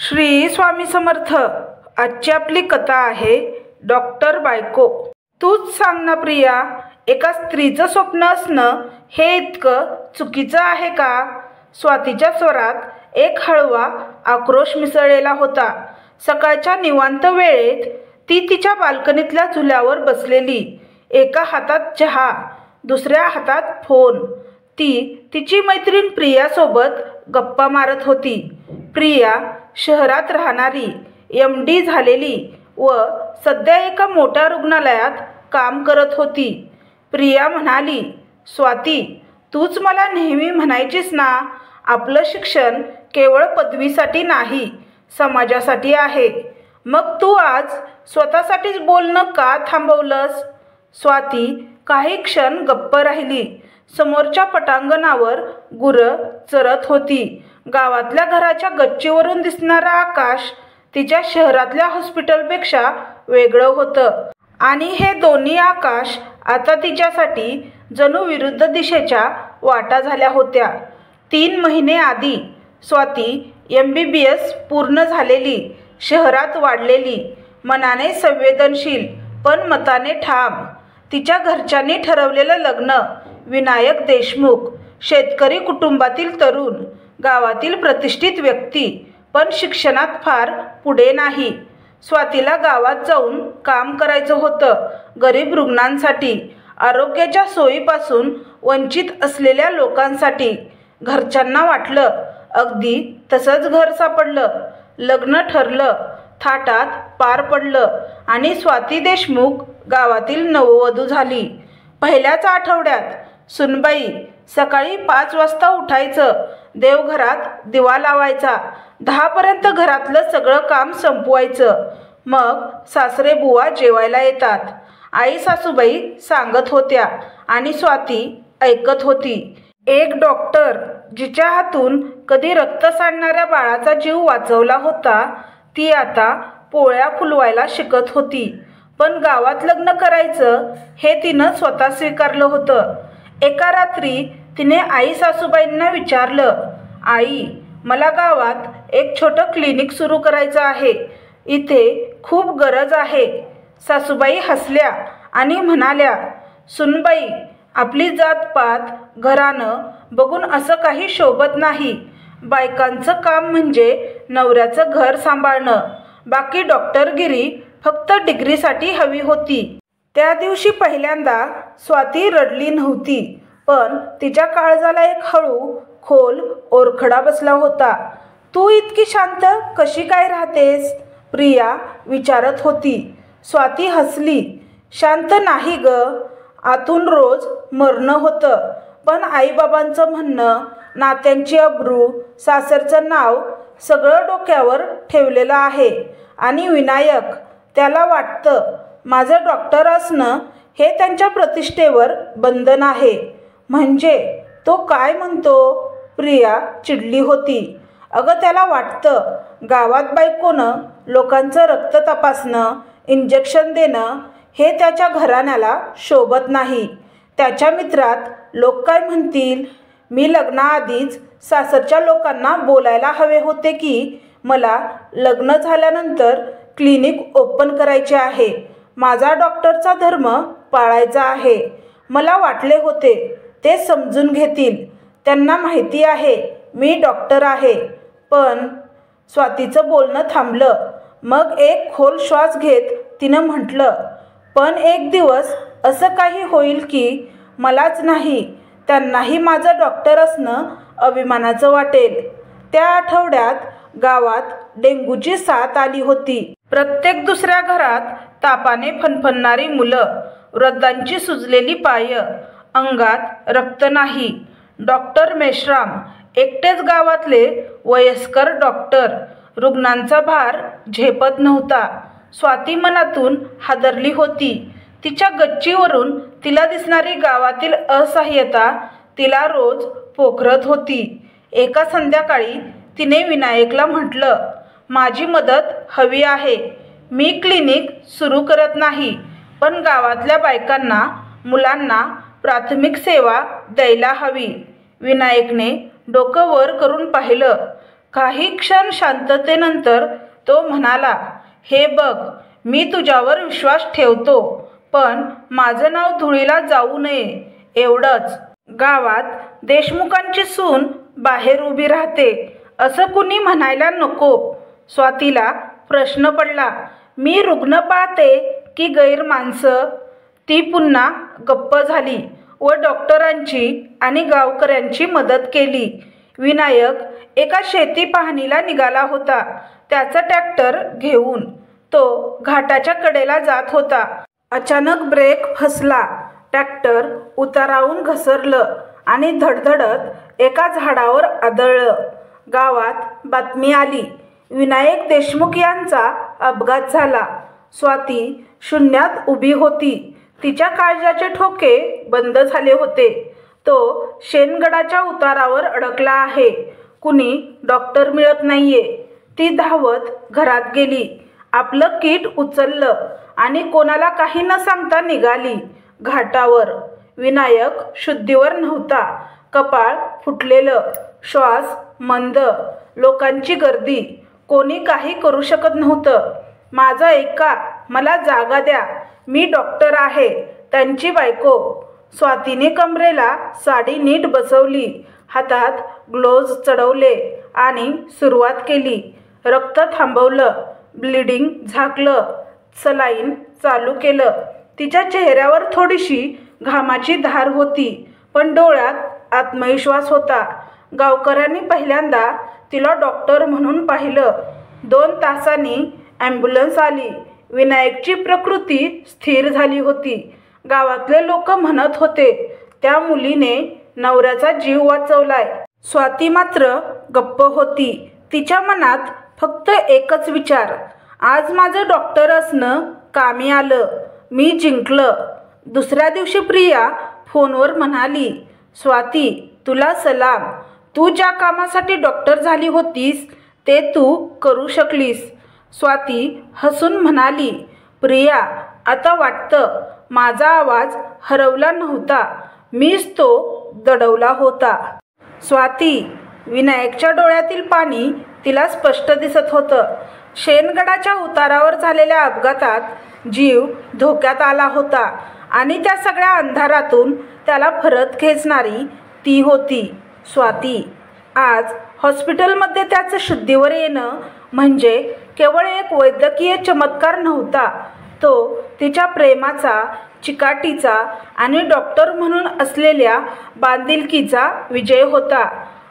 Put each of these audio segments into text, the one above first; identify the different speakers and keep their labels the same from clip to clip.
Speaker 1: श्री स्वामी समर्थ। आजची आपली कथा आहे डॉक्टर बायको। तूच सांग ना प्रिया, एका स्त्रीचं स्वप्न असणं हे इतकं चुकीचं आहे का? स्वातीच्या स्वरात एक हळवा आक्रोश मिसळलेला होता। सकाळच्या निवांत वेळेत ती तिच्या बाल्कनीतल्या झुल्यावर बसलेली, एका हातात चहा दुसऱ्या हातात फोन। ती तिची मैत्रीण प्रियासोबत गप्पा मारत होती। प्रिया शहरात राहणारी, MD झालेली व सध्या एका मोठ्या रुग्णालयात काम करत होती। प्रिया म्हणाली, स्वाती, तूच मला नेहमी म्हणायचीस ना, आपलं शिक्षण केवळ पदवीसाठी नाही, समाजासाठी आहे। मग तू आज स्वतःसाठीच बोलणं का थांबवलंस? स्वाती काही क्षण गप्प राहिली। समोरच्या पटांगणावर गुरं चरत होती। गावातल्या घराच्या गच्चीवरून दिसणारं आकाश तिच्या शहरातल्या हॉस्पिटलपेक्षा वेगळं होतं आणि हे दोन्ही आकाश आता तिच्यासाठी जणू विरुद्ध दिशेच्या वाटा झाल्या होत्या। 3 महिने आधी स्वाती MBBS पूर्ण झालेली, शहरात वाढलेली, मनाने संवेदनशील पण मताने ठाम। तिच्या घरच्यांनी ठरवलेलं लग्न, विनायक देशमुख, शेतकरी कुटुंबातील तरुण, गावातील प्रतिष्ठित व्यक्ती, पण शिक्षणात फार पुढे नाही। स्वातीला गावात जाऊन काम करायचं होतं, गरीब रुग्णांसाठी, आरोग्याच्या सोयीपासून वंचित असलेल्या लोकांसाठी। घरच्यांना वाटलं अगदी तसंच घर सापडलं। लग्न ठरलं, थाटात पार पडलं आणि स्वाती देशमुख गावातील नववधू झाली। पहिल्याच आठवड्यात सुनबाई सकाळी 5 वाजता उठायचं, देवघरात दिवा लावायचा, 10 पर्यंत घरातलं सगळं काम संपवायचं। मग सासरे बुवा जेवायला येतात, आई सासूबाई सांगत होत्या आणि स्वाती ऐकत होती। एक डॉक्टर जिच्या हातून कधी रक्त सांडणाऱ्या बाळाचा जीव वाचवला होता, ती आता पोळ्या फुलवायला शिकत होती। पण गावात लग्न करायचं हे तिनं स्वतः स्वीकारलं होतं। एका रात्री तिने आई सासूबाईंना विचारलं, आई, मला गावात एक छोटं क्लिनिक सुरू करायचं आहे, इथे खूप गरज आहे। सासूबाई हसल्या आणि म्हणाल्या, सुनबाई, आपली जातपात घराणं बघून असं काही शोभत नाही। बायकांचं काम म्हणजे नवऱ्याचं घर सांभाळणं, बाकी डॉक्टरगिरी फक्त डिग्रीसाठी हवी होती। त्या दिवशी पहिल्यांदा स्वाती रडली नव्हती, पण तिच्या काळजाला एक हळू खोल ओरखडा बसला होता। तू इतकी शांत कशी काय राहतेस? प्रिया विचारत होती। स्वाती हसली, शांत नाही ग, आतून रोज मरणं होतं, पण आईबाबांचं म्हणणं, नात्यांची अब्रू, सासरचं नाव सगळं डोक्यावर ठेवलेलं आहे। आणि विनायक, त्याला वाटतं माझं डॉक्टर असणं हे त्यांच्या प्रतिष्ठेवर बंधन आहे। म्हणजे तो काय म्हणतो? प्रिया चिडली होती। अगं, त्याला वाटतं गावात बायकोनं लोकांचं रक्त तपासणं, इंजेक्शन देणं हे त्याच्या घराण्याला शोभत नाही। त्याच्या मित्रात लोक काय म्हणतील? मी लग्नाआधीच सासरच्या लोकांना बोलायला हवे होते की मला लग्न झाल्यानंतर क्लिनिक ओपन करायचे आहे, माझा डॉक्टरचा धर्म पाळायचा आहे। मला वाटले होते ते समजून घेतील, त्यांना माहिती आहे मी डॉक्टर आहे। पण स्वातीचं बोलणं थांबलं। मग एक खोल श्वास घेत तिनं म्हटलं, पण एक दिवस असं काही होईल की मलाच नाही, त्यांनाही माझं डॉक्टर असणं अभिमानाचं वाटेल। त्या आठवड्यात गावात डेंग्यूची साथ आली होती। प्रत्येक दुसऱ्या घरात तापाने फणफणणारी मुलं, वृद्धांची सुजलेली पायं, अंगात रक्त नाही। डॉक्टर मेश्राम एकटेच गावातले वयस्कर डॉक्टर रुग्णांचा भार झेपत नव्हता। स्वाती मनातून हादरली होती। तिच्या गच्चीवरून तिला दिसणारी गावातील असहाय्यता तिला रोज पोखरत होती। एका संध्याकाळी तिने विनायकला म्हटलं, माझी मदत हवी आहे। मी क्लिनिक सुरू करत नाही, पण गावातल्या बायकांना, मुलांना प्राथमिक सेवा द्यायला हवी। विनायकने डोकं वर करून पाहिलं, काही क्षण शांततेनंतर तो म्हणाला, हे बघ, मी तुझ्यावर विश्वास ठेवतो, पण माझं नाव धुळीला जाऊ नये एवढंच. गावात देशमुखांची सून बाहेर उभी राहते असं कुणी म्हणायला नको. स्वातीला प्रश्न पडला, मी रुग्ण पाहते की गैर माणसं? ती पुन्हा गप्प झाली व डॉक्टरांची आणि गावकऱ्यांची मदत केली. विनायक एका शेती पाहणीला निघाला होता, त्याचा ट्रॅक्टर घेऊन. तो घाटाच्या कडेला जात होता. अचानक ब्रेक फसला. ट्रॅक्टर उतारावून घसरलं आणि धडधडत एका झाडावर आदळलं. गावात बातमी आली, विनायक देशमुख यांचा अपघात झाला. स्वाती शून्यात उभी होती. तिच्या काळजाचे ठोके बंद झाले होते. तो शेणगडाच्या उतारावर अडकला आहे. कुणी डॉक्टर मिळत नाहीये. ती धावत घरात गेली. आपलं किट उचललं आणि कोणाला काही न सांगता निघाली घाटावर. विनायक शुद्धीवर नव्हता. कपाळ फुटलेलं, श्वास मंद, लोकांची गर्दी. कोणी काही करू शकत नव्हतं. माझं ऐका, मला जागा द्या, मी डॉक्टर आहे, त्यांची बायको. स्वातीने कमरेला साडी नीट बसवली, हातात ग्लोव्ज चढवले आणि सुरुवात केली. रक्त थांबवलं, ब्लिडिंग झाकलं, सलाईन चालू केलं. तिच्या चेहऱ्यावर थोडीशी घामाची धार होती, पण डोळ्यात आत्मविश्वास होता. गावकऱ्यांनी पहिल्यांदा तिला डॉक्टर म्हणून पाहिलं. 2 तासांनी ॲम्ब्युलन्स आली. विनायकची प्रकृती स्थिर झाली होती. गावातले लोक म्हणत होते, त्या मुलीने नवऱ्याचा जीव वाचवलाय. स्वाती मात्र गप्प होती. तिच्या मनात फक्त एकच विचार, आज माझं डॉक्टर असणं कामी आलं, मी जिंकलं. दुसऱ्या दिवशी प्रिया फोनवर म्हणाली, स्वाती, तुला सलाम. तू ज्या कामासाठी डॉक्टर झाली होतीस ते तू करू शकलीस. स्वाती हसून म्हणाली, प्रिया, आता वाटतं माझा आवाज हरवला नव्हता, मीच तो दडवला होता. स्वाती, विनायकच्या डोळ्यातील पाणी तिला स्पष्ट दिसत होतं. शेणगडाच्या उतारावर झालेल्या अपघातात जीव धोक्यात आला होता आणि त्या सगळ्या अंधारातून त्याला परत खेचणारी ती होती स्वाती. आज हॉस्पिटलमध्ये त्याचं शुद्धीवर येणं म्हणजे केवळ एक वैद्यकीय चमत्कार नव्हता, तो तिच्या प्रेमाचा, चिकाटीचा आणि डॉक्टर म्हणून असलेल्या बांधिलकीचा विजय होता.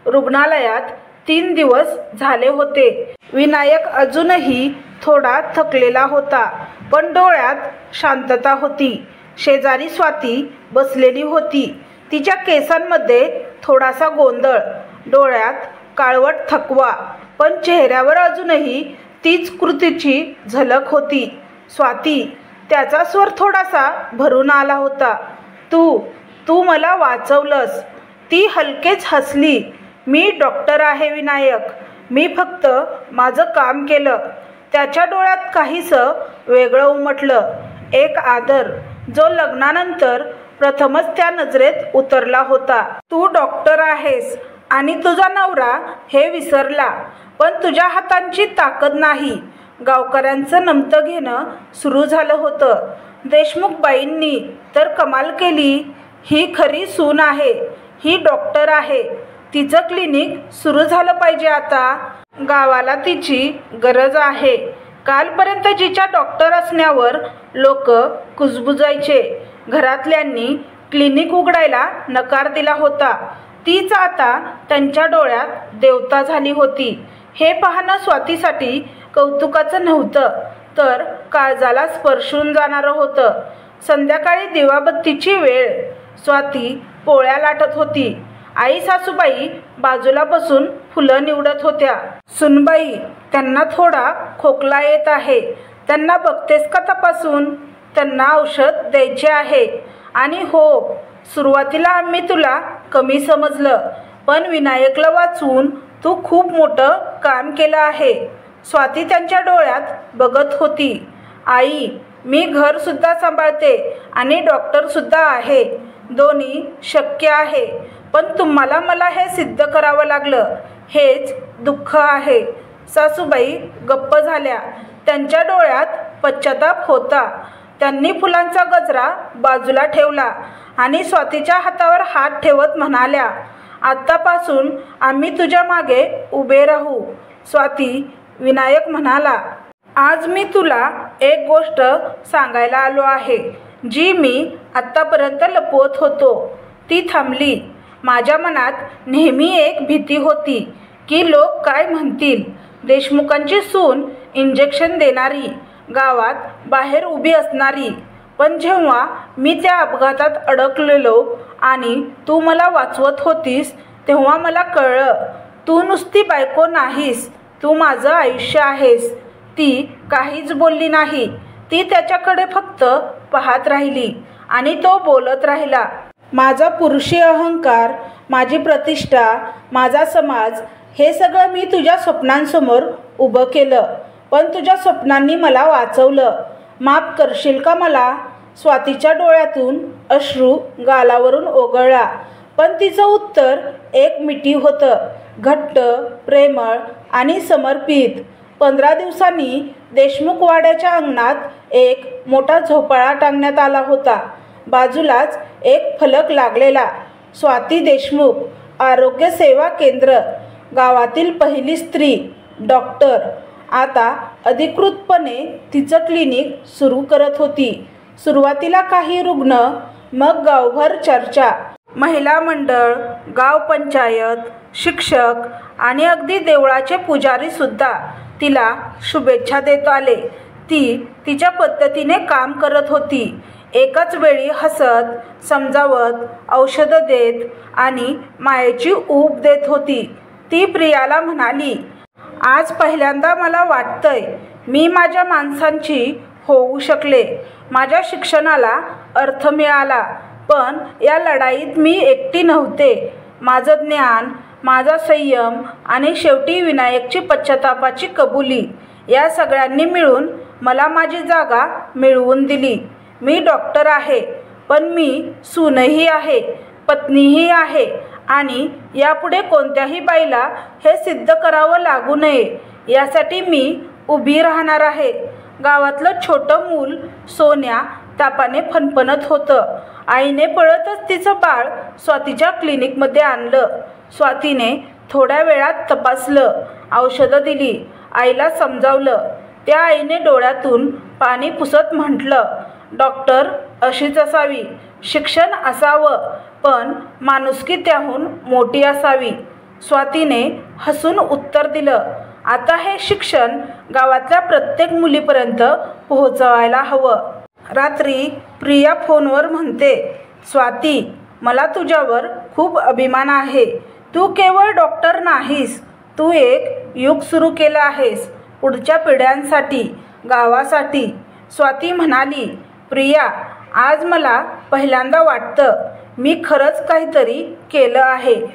Speaker 1: रुग्णालयात 3 दिवस झाले होते. विनायक अजूनही थोडा थकलेला होता, पण डोळ्यात शांतता होती. शेजारी स्वाती बसलेली होती. तिच्या केसांमध्ये थोडासा गोंधळ, डोळ्यात काळवट थकवा, पण चेहऱ्यावर अजूनही तीच कृतीची झलक होती. स्वाती, त्याचा स्वर थोडासा भरून आला होता. तू मला वाचवलंस. ती हलकेच हसली. मी डॉक्टर आहे विनायक, मी फक्त माझं काम केलं. त्याच्या डोळ्यात काहीसं वेगळं उमटलं, एक आदर जो लग्नानंतर प्रथमच त्या नजरेत उतरला होता. तू डॉक्टर आहेस आणि तुझा नवरा हे विसरला, पण तुझ्या हातांची ताकद नाही. गावकऱ्यांचं नमतं घेणं सुरू झालं होतं. देशमुखबाईंनी तर कमाल केली, ही खरी सून आहे, ही डॉक्टर आहे, तिचं क्लिनिक सुरू झालं पाहिजे आता. गावाला तिची गरज आहे. कालपर्यंत जिच्या डॉक्टर असण्यावर लोक कुजबुजायचे, घरातल्यांनी क्लिनिक उघडायला नकार दिला होता, तीच आता त्यांच्या डोळ्यात देवता झाली होती. हे पाहणं स्वातीसाठी कौतुकाचं नव्हतं, तर काळजाला स्पर्शून जाणारं होतं. संध्याकाळी दिवाबत्तीची वेळ. स्वाती पोळ्या लाटत होती. आई सासूबाई बाजूला बसून फुलं निवडत होत्या. सुनबाई, त्यांना थोडा खोकला येत आहे, त्यांना बघतेस का तपासून? त्यांना औषध द्यायचे आहे. आणि हो, सुरुवातीला आम्ही तुला कमी समजलं, पण विनायकला वाचवून तू खूप मोठं काम केलं आहे. स्वाती त्यांच्या डोळ्यात बघत होती. आई, मी घरसुद्धा सांभाळते आणि डॉक्टरसुद्धा आहे. दोन्ही शक्य आहे, पण तुम्हाला मला हे सिद्ध करावं लागलं. हेच दुःख आहे. सासूबाई गप्प झाल्या. त्यांच्या डोळ्यात पश्चाताप होता. त्यांनी फुलांचा गजरा बाजूला ठेवला आणि स्वातीच्या हातावर हात ठेवत म्हणाल्या, आत्तापासून आम्ही तुझ्या मागे उभे राहू. स्वाती, विनायक म्हणाला, आज मी तुला एक गोष्ट सांगायला आलो आहे, जी मी आत्तापर्यंत लपवत होतो. ती थांबली. माझ्या मनात नेहमी एक भीती होती की लोक काय म्हणतील. देशमुखांची सून, इंजेक्शन देणारी, गावात बाहेर उभी असणारी. पण जेव्हा मी त्या अपघातात अडकलेलो आणि तू मला वाचवत होतीस, तेव्हा मला कळलं, तू नुसती बायको नाहीस, तू माझं आयुष्य आहेस. ती काहीच बोलली नाही. ती त्याच्याकडे फक्त पाहत राहिली आणि तो बोलत राहिला. माझा पुरुषी अहंकार, माझी प्रतिष्ठा, माझा समाज, हे सगळं मी तुझ्या स्वप्नांसमोर उभं केलं. पण तुझ्या स्वप्नांनी मला वाचवलं. माफ करशील का मला? स्वातीच्या डोळ्यातून अश्रू गालावरून ओघळला. पण तिचं उत्तर एक मिठी होतं, घट्ट, प्रेमळ आणि समर्पित. 15 दिवसांनी देशमुख वाड्याच्या अंगणात एक मोठा झोपाळा टांगण्यात आला होता. बाजूलाच एक फलक लागलेला, स्वाती देशमुख, आरोग्य सेवा केंद्र, गावातील पहिली स्त्री डॉक्टर. आता अधिकृतपणे तिचं क्लिनिक सुरू करत होती. सुरुवातीला काही रुग्ण, मग गावभर चर्चा. महिला मंडळ, गाव पंचायत, शिक्षक आणि अगदी देवळाचे पुजारीसुद्धा तिला शुभेच्छा देत आले. ती तिच्या पद्धतीने काम करत होती. एकाच वेळी हसत, समजावत, औषधं देत आणि मायेची ऊब देत होती. ती प्रियाला म्हणाली, आज पहिल्यांदा मला वाटतंय मी माझ्या माणसांची होऊ शकले. माझ्या शिक्षणाला अर्थ मिळाला. पण या लढाईत मी एकटी नव्हते. माझं ज्ञान, माझा संयम आणि शेवटी विनायकची पश्चातापाची कबुली, या सगळ्यांनी मिळून मला माझी जागा मिळवून दिली. मी डॉक्टर आहे, पण मी सूनही आहे, पत्नीही आहे आणि यापुढे कोणत्याही बाईला हे सिद्ध करावं लागू नये, यासाठी मी उभी राहणार आहे. गावातलं छोटं मूल सोन्या तापाने फणफणत होतं. आईने पळतच तिचं बाळ स्वातीच्या क्लिनिकमध्ये आणलं. स्वातीने थोड्या वेळात तपासलं, औषधं दिली, आईला समजावलं. त्या आईने डोळ्यातून पाणी पुसत म्हटलं, डॉक्टर अशीच असावी, शिक्षण असावं, पण माणुसकी त्याहून मोठी असावी. स्वातीने हसून उत्तर दिलं, आता हे शिक्षण गावातल्या प्रत्येक मुलीपर्यंत पोहोचवायला हवं. रात्री प्रिया फोनवर म्हणते, स्वाती, मला तुझ्यावर खूप अभिमान आहे. तू केवळ डॉक्टर नाहीस, तू एक युग सुरू केलं आहेस, पुढच्या पिढ्यांसाठी, गावासाठी. स्वाती म्हणाली, प्रिया, आज मला पहिल्यांदा वाटतं मी खरंच काहीतरी केलं आहे.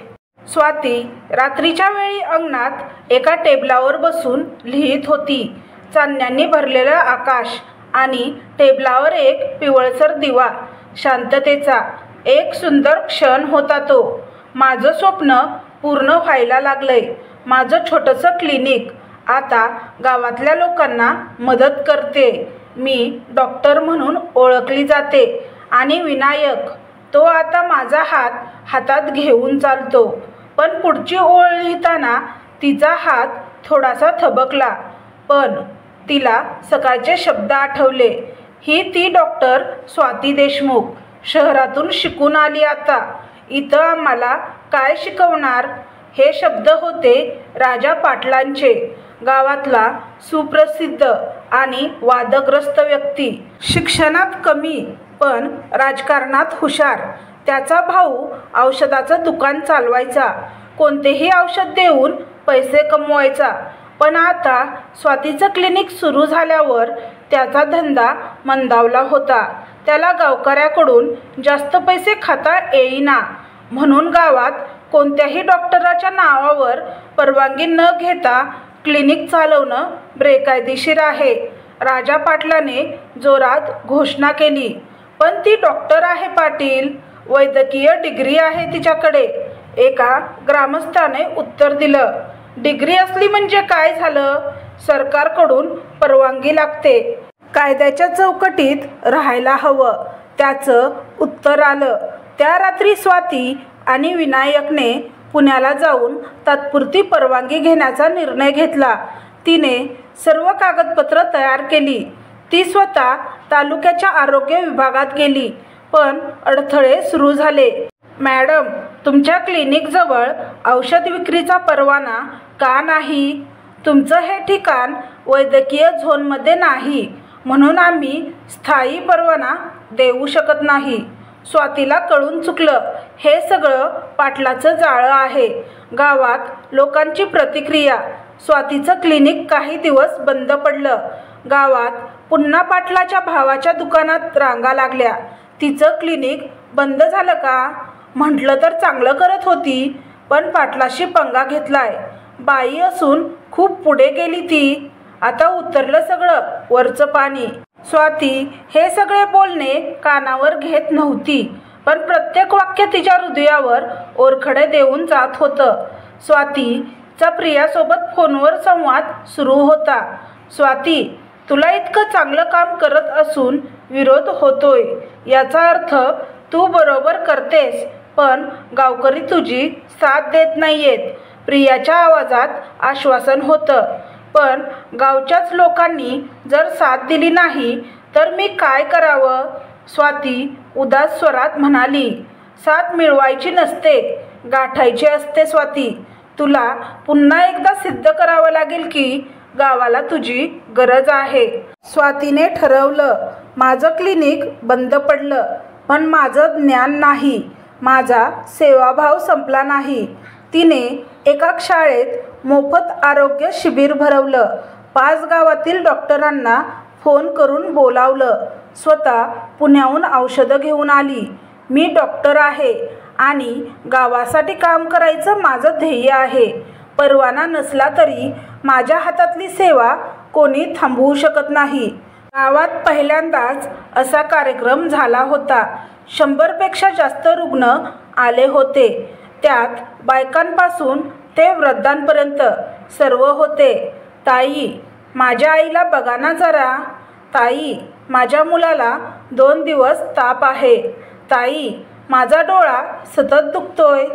Speaker 1: स्वाती रात्रीच्या वेळी अंगणात एका टेबलावर बसून लिहित होती. चांदण्यांनी भरलेलं आकाश आणि टेबलावर एक पिवळसर दिवा. शांततेचा एक सुंदर क्षण होता तो. माझं स्वप्न पूर्ण व्हायला लागलंय. माझं छोटंसं क्लिनिक आता गावातल्या लोकांना मदत करते. मी डॉक्टर म्हणून ओळखली जाते आणि विनायक, तो आता माझा हात हातात घेऊन चालतो. पण पुढची ओळ लिहिताना तिचा हात थोडासा थबकला. पण तिला सकाळचे शब्द आठवले. ही ती डॉक्टर स्वाती देशमुख, शहरातून शिकून आली. आता इथं आम्हाला काय शिकवणार? हे शब्द होते राजा पाटलांचे, गावातला सुप्रसिद्ध आणि वादग्रस्त व्यक्ती. शिक्षणात कमी पण राजकारणात हुशार. त्याचा भाऊ औषधाचं दुकान चालवायचा. कोणतेही औषध देऊन पैसे कमवायचा. पण आता स्वातीचं क्लिनिक सुरू झाल्यावर त्याचा धंदा मंदावला होता. त्याला गावकऱ्याकडून जास्त पैसे खाता येईना. म्हणून गावात कोणत्याही डॉक्टराच्या नावावर परवानगी न घेता क्लिनिक चालवणं बेकायदेशीर आहे. राजा पाटलाने जोरात घोषणा केली. पण ती डॉक्टर आहे पाटील, वैद्यकीय डिग्री आहे तिच्याकडे. एका ग्रामस्थाने उत्तर दिलं. डिग्री असली म्हणजे काय झालं? सरकारकडून परवानगी लागते. कायद्याच्या चौकटीत राहायला हवं. त्याचं उत्तर आलं. त्या रात्री स्वाती आणि विनायकने पुण्याला जाऊन तात्पुरती परवानगी घेण्याचा निर्णय घेतला. तिने सर्व कागदपत्र तयार केली. ती स्वतः तालुक्याच्या आरोग्य विभागात गेली, पण अडथळे सुरू झाले. मॅडम, तुमच्या क्लिनिकजवळ औषध विक्रीचा परवाना का नाही? तुमचं हे ठिकाण वैद्यकीय झोनमध्ये नाही, म्हणून आम्ही स्थायी परवाना देऊ शकत नाही. स्वातीला कळून चुकलं. हे सगळं पाटलाचं जाळं आहे. गावात लोकांची प्रतिक्रिया. स्वातीचं क्लिनिक काही दिवस बंद पडलं. गावात पुन्हा पाटलाच्या भावाच्या दुकानात रांगा लागल्या. तिचं क्लिनिक बंद झालं का? म्हटलं तर चांगलं करत होती, पण पाटलाशी पंगा घेतलाय. बाई असून खूप पुढे गेली ती. आता उतरलं सगळं वरचं पाणी. स्वाती हे सगळे बोलणे कानावर घेत नव्हती, पण प्रत्येक वाक्य तिच्या हृदयावर ओरखडे देऊन जात होतं. स्वातीचा प्रियासोबत फोनवर संवाद सुरू होता. स्वाती, तुला इतकं चांगलं काम करत असून विरोध होतोय, याचा अर्थ तू बरोबर करतेस, पण गावकरी तुझी साथ देत नाहीयेत. प्रियाच्या आवाजात आश्वासन होतं. पण गावच्याच लोकांनी जर साथ दिली नाही तर मी काय करावं? स्वाती उदास स्वरात म्हणाली. साथ मिळवायची नसते, गाठायची असते. स्वाती, तुला पुन्हा एकदा सिद्ध करावं लागेल की गावाला तुझी गरज आहे. स्वातीने ठरवलं. माझं क्लिनिक बंद पडलं, पण माझं ज्ञान नाही, माझा सेवाभाव संपला नाही. तिने एका शाळेत मोफत आरोग्य शिबिर भरवलं. 5 गावातील डॉक्टरांना फोन करून बोलावलं. स्वतः पुण्याहून औषधं घेऊन आली. मी डॉक्टर आहे आणि गावासाठी काम करायचं माझं ध्येय आहे. परवाना नसला तरी माझ्या हातातली सेवा कोणी थांबवू शकत नाही. गावात पहिल्यांदाच असा कार्यक्रम झाला होता. 100 पेक्षा जास्त रुग्ण आले होते. त्यात बायकांपासून ते वृद्धांपर्यंत सर्व होते. ताई, माझ्या आईला बघा ना जरा. ताई, माझ्या मुलाला 2 दिवस ताप आहे. ताई, माझा डोळा सतत दुखतोय.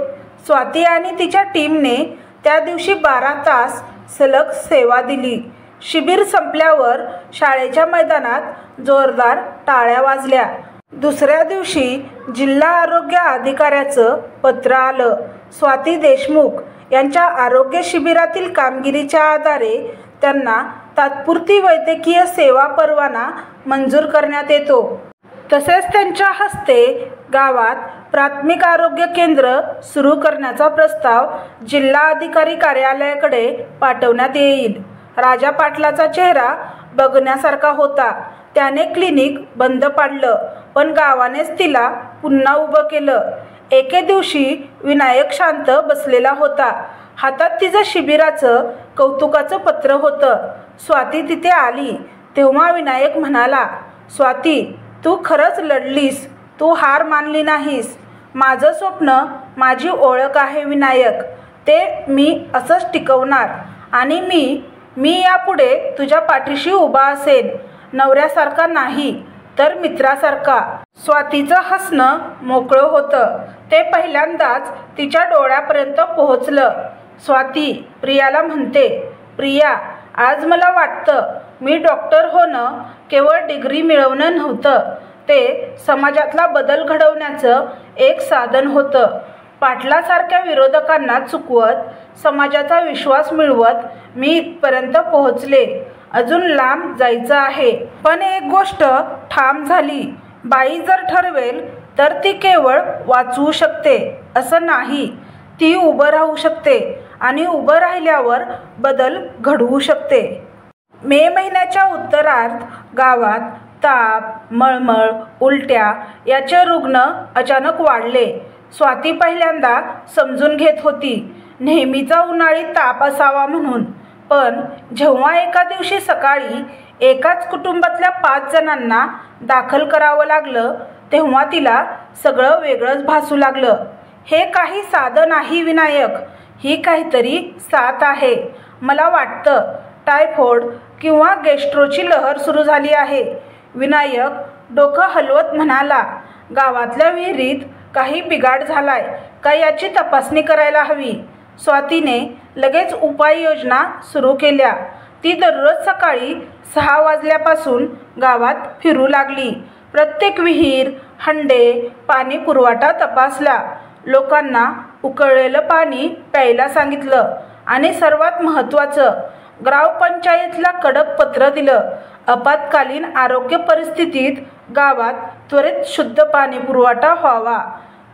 Speaker 1: स्वाती आणि तिच्या टीमने त्या दिवशी 12 तास सलग सेवा दिली. शिबिर संपल्यावर शाळेच्या मैदानात जोरदार टाळ्या वाजल्या. दुसऱ्या दिवशी जिल्हा आरोग्य अधिकाऱ्याचं पत्र आलं. स्वाती देशमुख यांच्या आरोग्य शिबिरातील कामगिरीच्या आधारे त्यांना तात्पुरती वैद्यकीय सेवा परवाना मंजूर करण्यात येतो. तसेच त्यांच्या हस्ते गावात प्राथमिक आरोग्य केंद्र सुरू करण्याचा प्रस्ताव जिल्हा अधिकारी कार्यालयाकडे पाठवण्यात येईल. राजा पाटलाचा चेहरा बघण्यासारखा होता. त्याने क्लिनिक बंद पाडलं, पण गावानेच तिला पुन्हा उभं केलं. एके दिवशी विनायक शांत बसलेला होता. हातात तिचं शिबिराचं कौतुकाचं पत्र होतं. स्वाती तिथे आली तेव्हा विनायक म्हणाला, स्वाती, तू खरंच लढलीस. तू हार मानली नाहीस. माझं स्वप्न, माझी ओळख आहे विनायक. ते मी असंच टिकवणार आणि मी यापुढे तुझ्या पाठीशी उभा असेन. नवऱ्यासारखा नाही तर मित्रासारखा. स्वातीचं हसणं मोकळं होतं. ते पहिल्यांदाच तिच्या डोळ्यापर्यंत पोहोचलं. स्वाती प्रियाला म्हणते, प्रिया, आज मला वाटतं मी डॉक्टर होणं केवळ डिग्री मिळवणं नव्हतं, ते समाजातला बदल घडवण्याचं एक साधन होतं. पाटलासारख्या विरोधकांना चुकवत समाजाचा विश्वास मिळवत मी इथपर्यंत पोहोचले. अजून लांब जायचं आहे, पण एक गोष्ट ठाम झाली. बाई जर ठरवेल तर ती केवळ वाचवू शकते असं नाही, ती उभं राहू शकते आणि उभं राहिल्यावर बदल घडवू शकते. मे महिन्याच्या उत्तरार्ध गावात ताप, मळमळ, उलट्या याचे रुग्ण अचानक वाढले. स्वाती पहिल्यांदा समजून घेत होती नेहमीचा उन्हाळी ताप असावा म्हणून, पण जेव्हा एका दिवशी सकाळी एकाच कुटुंबातल्या 5 जणांना दाखल करावं लागलं तेव्हा तिला सगळं वेगळंच भासू लागलं. हे काही साधं नाही विनायक, ही काहीतरी साथ आहे. मला वाटतं टायफॉइड किंवा गॅस्ट्रोची लहर सुरू झाली आहे. विनायक डोकं हलवत म्हणाला, गावातल्या विहिरीत काही बिघाड झालाय का याची तपासणी करायला हवी. स्वातीने लगेच उपाययोजना सुरू केल्या. ती दररोज सकाळी 6 वाजल्यापासून गावात फिरू लागली. प्रत्येक विहीर, हंडे, पाणी पुरवठा तपासला. लोकांना उकळलेलं पाणी प्यायला सांगितलं आणि सर्वात महत्त्वाचं, ग्रामपंचायतीला कडक पत्र दिलं. आपत्कालीन आरोग्य परिस्थितीत गावात त्वरित शुद्ध पाणी पुरवठा व्हावा.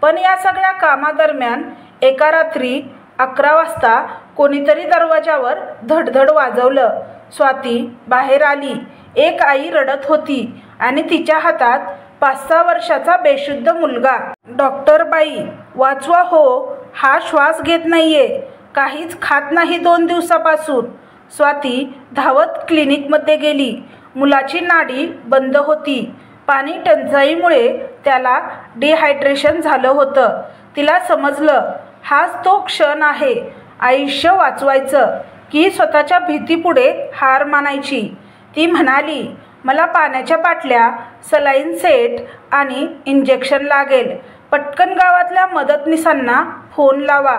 Speaker 1: पण या सगळ्या कामादरम्यान एका रात्री 11 वाजता कोणीतरी दरवाजावर धडधड वाजवलं. स्वाती बाहेर आली. एक आई रडत होती आणि तिच्या हातात 5-6 वर्षाचा बेशुद्ध मुलगा. डॉक्टर बाई, वाचवा हो, हा श्वास घेत नाहीये, काहीच खात नाही 2 दिवसापासून. स्वाती धावत क्लिनिकमध्ये गेली. मुलाची नाडी बंद होती. पाणी टंचाईमुळे त्याला डिहायड्रेशन झालं होतं. तिला समजलं, हाच तो क्षण आहे. आयुष्य वाचवायचं की स्वतःच्या भीतीपुढे हार मानायची. ती म्हणाली, मला पाण्याच्या बाटल्या, सलाईन सेट आणि इंजेक्शन लागेल. पटकन गावातल्या मदतनीसांना फोन लावा.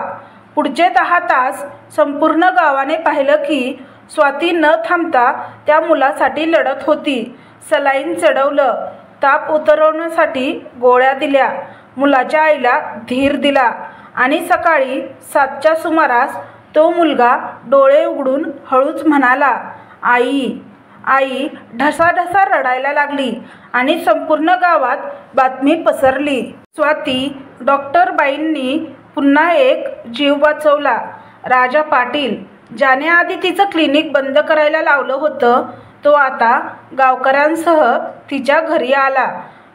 Speaker 1: पुढचे 10 तास संपूर्ण गावाने पाहिलं की स्वाती न थांबता त्या मुलासाठी लढत होती. सलाईन चढवलं, ताप उतरवण्यासाठी गोळ्या दिल्या, मुलाच्या आईला धीर दिला आणि सकाळी 7च्या सुमारास तो मुलगा डोळे उघडून हळूच म्हणाला, आई. आई ढसाढसा रडायला लागली आणि संपूर्ण गावात बातमी पसरली. स्वाती डॉक्टर बाईंनी पुन्हा एक जीव वाचवला. राजा पाटील, ज्याने आधी तिचं क्लिनिक बंद करायला लावलं होतं, तो आता गावकऱ्यांसह तिच्या घरी आला.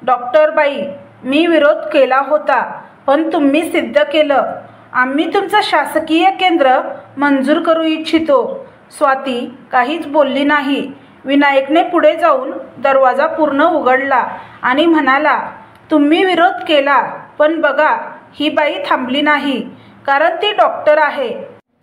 Speaker 1: डॉक्टर बाई, मी विरोध केला होता, पण तुम्ही सिद्ध केलं. आम्ही तुमचं शासकीय केंद्र मंजूर करू इच्छितो. स्वाती काहीच बोलली नाही. विनायकने पुढे जाऊन दरवाजा पूर्ण उघडला आणि म्हणाला, तुम्ही विरोध केला, पण बघा, ही बाई थांबली नाही. कारण ती डॉक्टर आहे.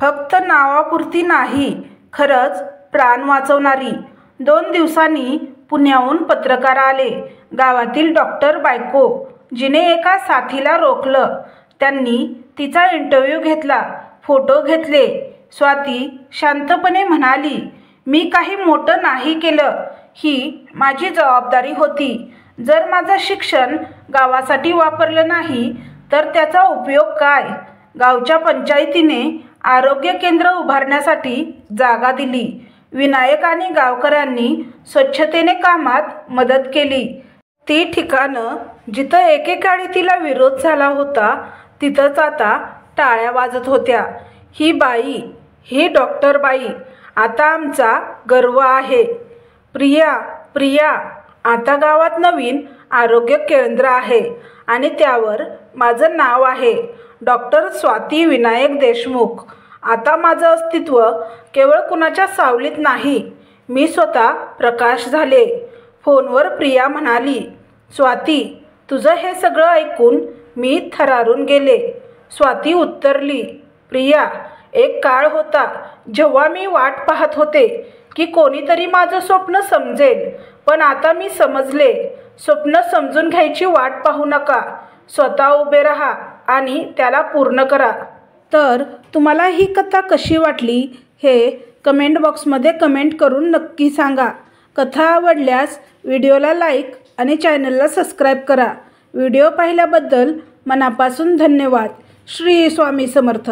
Speaker 1: फक्त नावापुरती नाही, खरंच प्राण वाचवणारी. 2 दिवसांनी पुण्याहून पत्रकार आले. गावातील डॉक्टर बायको, जिने एका साथीला रोखलं. त्यांनी तिचा इंटरव्ह्यू घेतला, फोटो घेतले. स्वाती शांतपणे म्हणाली, मी काही मोठं नाही केलं, ही माझी जबाबदारी होती. जर माझं शिक्षण गावासाठी वापरलं नाही तर त्याचा उपयोग काय. गावच्या पंचायतीने आरोग्य केंद्र उभारण्यासाठी जागा दिली. विनायक आणि गावकऱ्यांनी स्वच्छतेने कामात मदत केली. ती ठिकाणं जिथं एकेकाळी तिला विरोध झाला होता, तिथंच आता टाळ्या वाजत होत्या. ही बाई, ही डॉक्टर बाई आता आमचा गर्व आहे. प्रिया, प्रिया, आता गावात नवीन आरोग्य केंद्र आहे आणि त्यावर माझं नाव आहे, डॉक्टर स्वाती विनायक देशमुख. आता माझं अस्तित्व केवळ कुणाच्या सावलीत नाही, मी स्वतः प्रकाश झाले. फोनवर प्रिया म्हणाली, स्वाती, तुझं हे सगळं ऐकून मी थरारून गेले. स्वाती उत्तरली, प्रिया, एक काळ होता जेव्हा मी वाट पाहत होते की कोणीतरी माझं स्वप्न समजेल, पण आता मी समजले. स्वप्न समजून घ्यायची वाट पाहू नका, स्वतः उभे राहा आणि त्याला पूर्ण करा. तर तुम्हाला ही कथा कशी वाटली हे कमेंट बॉक्समध्ये कमेंट करून नक्की सांगा. कथा आवडल्यास व्हिडिओला लाईक आणि चॅनलला सबस्क्राईब करा. व्हिडिओ पाहिल्याबद्दल मनापासून धन्यवाद. श्री स्वामी समर्थ.